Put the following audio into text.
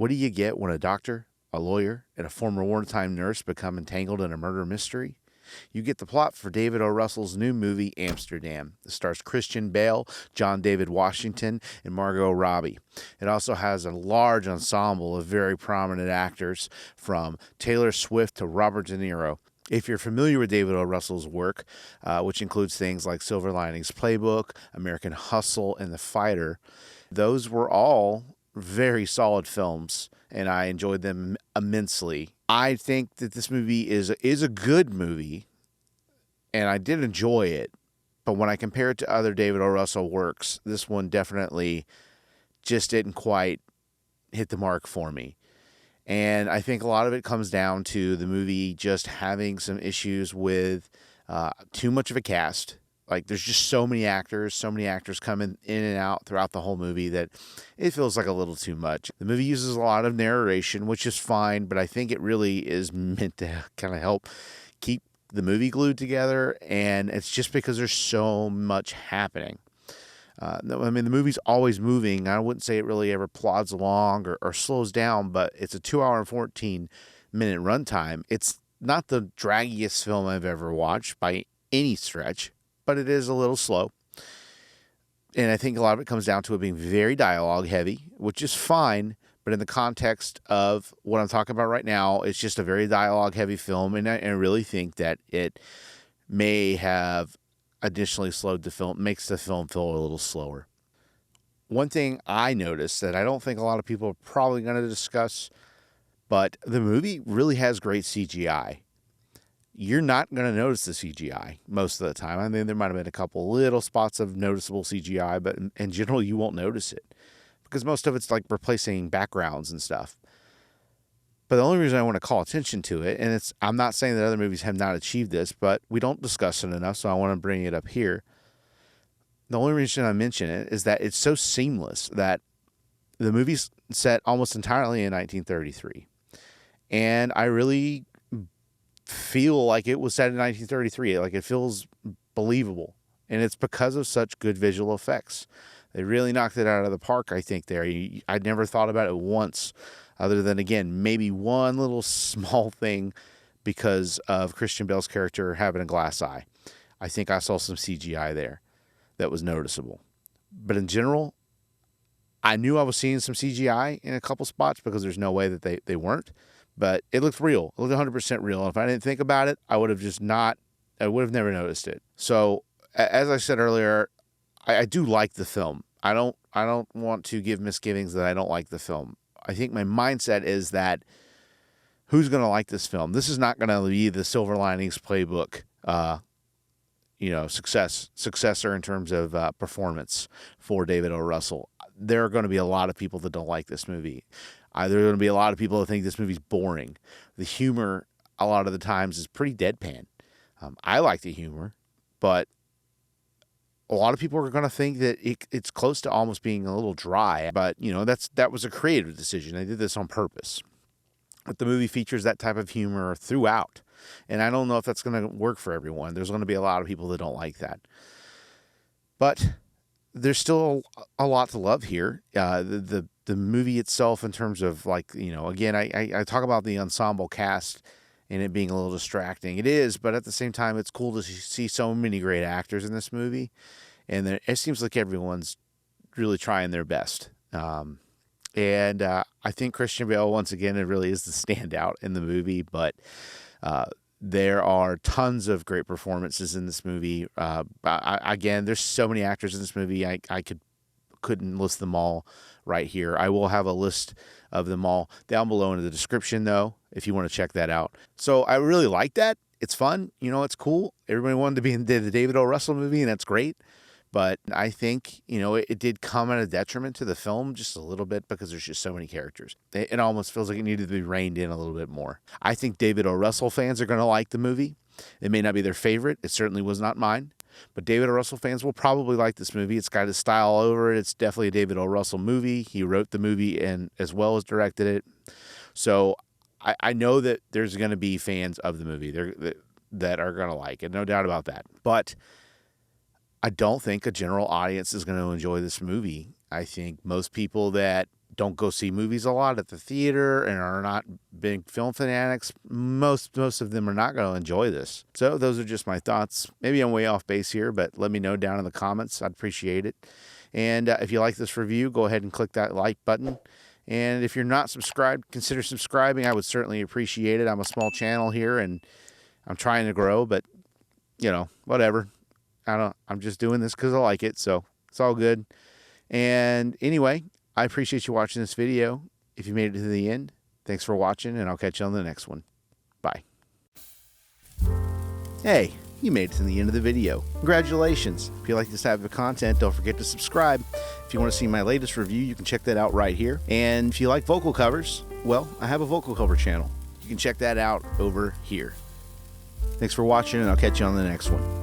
What do you get when a doctor, a lawyer, and a former wartime nurse become entangled in a murder mystery? You get the plot for David O. Russell's new movie, Amsterdam. It stars Christian Bale, John David Washington, and Margot Robbie. It also has a large ensemble of very prominent actors, from Taylor Swift to Robert De Niro. If you're familiar with David O. Russell's work, which includes things like Silver Linings Playbook, American Hustle, and The Fighter, those were all very solid films, and I enjoyed them immensely. I think that this movie is a good movie, and I did enjoy it. But when I compare it to other David O. Russell works, this one definitely just didn't quite hit the mark for me. And I think a lot of it comes down to the movie just having some issues with too much of a cast. Like, there's just so many actors coming in and out throughout the whole movie that it feels like a little too much. The movie uses a lot of narration, which is fine, but I think it really is meant to kind of help keep the movie glued together, and it's just because there's so much happening. I mean, the movie's always moving. I wouldn't say it really ever plods along or slows down, but it's a 2 hour and 14-minute runtime. It's not the draggiest film I've ever watched by any stretch, but it is a little slow. And I think a lot of it comes down to it being very dialogue heavy, which is fine. But in the context of what I'm talking about right now, it's just a very dialogue heavy film. And I really think that it may have additionally slowed the film, makes the film feel a little slower. One thing I noticed that I don't think a lot of people are probably going to discuss, but the movie really has great CGI. You're not going to notice the CGI most of the time. I mean, there might have been a couple little spots of noticeable CGI, but in general, you won't notice it because most of it's like replacing backgrounds and stuff. But the only reason I want to call attention to it, and I'm not saying that other movies have not achieved this, but we don't discuss it enough, so I want to bring it up here. The only reason I mention it is that it's so seamless that the movie's set almost entirely in 1933. And I really feel like it was set in 1933. Like, it feels believable, and it's because of such good visual effects. They really knocked it out of the park, I think, there. I never thought about it once, other than, again, maybe one little small thing because of Christian Bale's character having a glass eye. I think I saw some CGI there that was noticeable. But in general, I knew I was seeing some CGI in a couple spots because there's no way that they weren't. But it looked real. It looked 100% real. And if I didn't think about it, I would have never noticed it. So, as I said earlier, I do like the film. I don't want to give misgivings that I don't like the film. I think my mindset is that who's going to like this film? This is not going to be the Silver Linings Playbook, successor in terms of performance for David O. Russell. There are going to be a lot of people that don't like this movie. There are going to be a lot of people that think this movie's boring. The humor, a lot of the times, is pretty deadpan. I like the humor, but a lot of people are going to think that it's close to almost being a little dry. But, that was a creative decision. They did this on purpose. But the movie features that type of humor throughout. And I don't know if that's going to work for everyone. There's going to be a lot of people that don't like that. But there's still a lot to love here. The movie itself, in terms of, again, I talk about the ensemble cast and it being a little distracting. It is, but at the same time, it's cool to see so many great actors in this movie. And it seems like everyone's really trying their best. And I think Christian Bale, once again, it really is the standout in the movie. But there are tons of great performances in this movie. Again, there's so many actors in this movie. I couldn't list them all right here. I will have a list of them all down below in the description, though, if you want to check that out. So I really like that. It's fun. It's cool. Everybody wanted to be in the David O. Russell movie, and that's great. But I think, it did come at a detriment to the film just a little bit because there's just so many characters. It almost feels like it needed to be reined in a little bit more. I think David O. Russell fans are going to like the movie. It may not be their favorite. It certainly was not mine. But David O. Russell fans will probably like this movie. It's got his style all over it. It's definitely a David O. Russell movie. He wrote the movie and as well as directed it. So I know that there's going to be fans of the movie that are going to like it. No doubt about that. But I don't think a general audience is going to enjoy this movie. I think most people that don't go see movies a lot at the theater and are not big film fanatics, most of them are not going to enjoy this. So those are just my thoughts. Maybe I'm way off base here, but let me know down in the comments. I'd appreciate it. And if you like this review, go ahead and click that like button. And if you're not subscribed, consider subscribing. I would certainly appreciate it. I'm a small channel here, and I'm trying to grow, but, whatever. I'm just doing this because I like it, so it's all good. And anyway, I appreciate you watching this video. If you made it to the end, thanks for watching, and I'll catch you on the next one. Bye. Hey, you made it to the end of the video. Congratulations. If you like this type of content, don't forget to subscribe. If you want to see my latest review, you can check that out right here. And if you like vocal covers, well, I have a vocal cover channel. You can check that out over here. Thanks for watching, and I'll catch you on the next one.